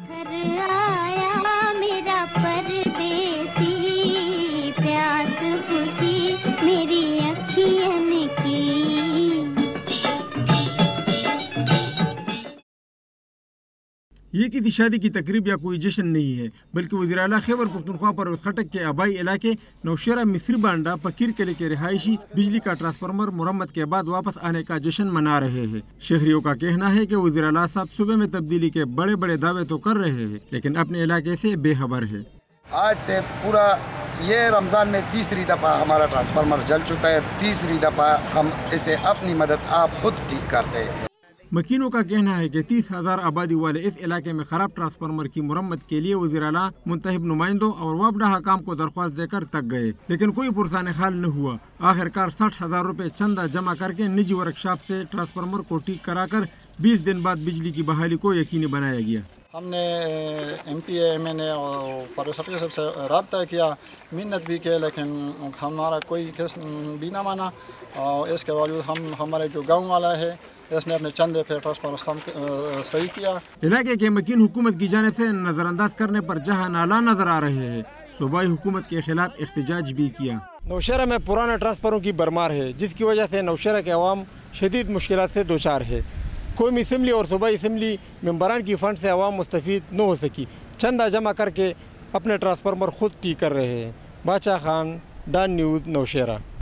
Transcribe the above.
گھر آیا میرا پردیسی، پیاس بجھی میری اکھیان کی۔ یہ کسی شادی کی تقریب یا کوئی جشن نہیں ہے، بلکہ وزیر اعلیٰ خیبر پختونخوا پرویز خٹک کے آبائی علاقے نوشہرہ مصری بانڈا پکیر قلعے کے رہائشی بجلی کا ٹرانسفارمر مرمت کے بعد واپس آنے کا جشن منا رہے ہیں۔ شہریوں کا کہنا ہے کہ وزیر اعلیٰ صاحب صوبے میں تبدیلی کے بڑے بڑے دعوے تو کر رہے ہیں، لیکن اپنے علاقے سے بے خبر ہے۔ آج سے پورا یہ رمضان میں تیسری دفعہ ہمارا ٹرانسفارمر جل چکا ہے، تیسری دفعہ ہم اسے اپنی مدد آپ خود ٹھیک کرتے ہیں۔ مکینوں کا کہنا ہے کہ 30,000 آبادی والے اس علاقے میں خراب ٹرانسفارمر کی مرمت کے لیے وزیر اعلیٰ منتخب نمائندوں اور وابڈہ حکام کو درخواست دے کر تک گئے، لیکن کوئی پرسان حال نہ ہوا۔ آخر کار 60,000 روپے چندہ جمع کر کے نجی ورکشاپ سے ٹرانسفارمر کو ٹھیک کرا کر 20 دن بعد بجلی کی بحالی کو یقینی بنایا گیا۔ ہم نے ایم پی ایم این اے اور پرویز خٹک صاحب سے رابطہ کیا، محنت بھی کی، لیکن ہمارا کوئی کیس بھی نہ مانا، اور اس کے باوجود ہمارے جو گاؤں والا ہے اس نے اپنے چندے پہ ٹرانسفارمر صحیح کیا۔ علاقے کے مکین حکومت کی جانب سے نظر انداز کرنے پر جہاں نالا نظر آ رہے ہیں، صوبائی حکومت کے خلاف احتجاج بھی کیا۔ نوشہرہ میں پرانے ٹرانسفارمروں کی بھرمار ہے، جس کی وجہ سے نوشہرہ کے عوام شدید مشکلات سے دوچار ہے۔ قومی اسمبلی اور صوبائی اسمبلی ممبران کی فنڈ سے عوام مستفید نہ ہو سکی، چندہ جمع کر کے اپنے ٹرانسفارمر خود ٹھیک کر رہے ہیں۔ بادشاہ خان، ڈان نیوز، نوشہرہ۔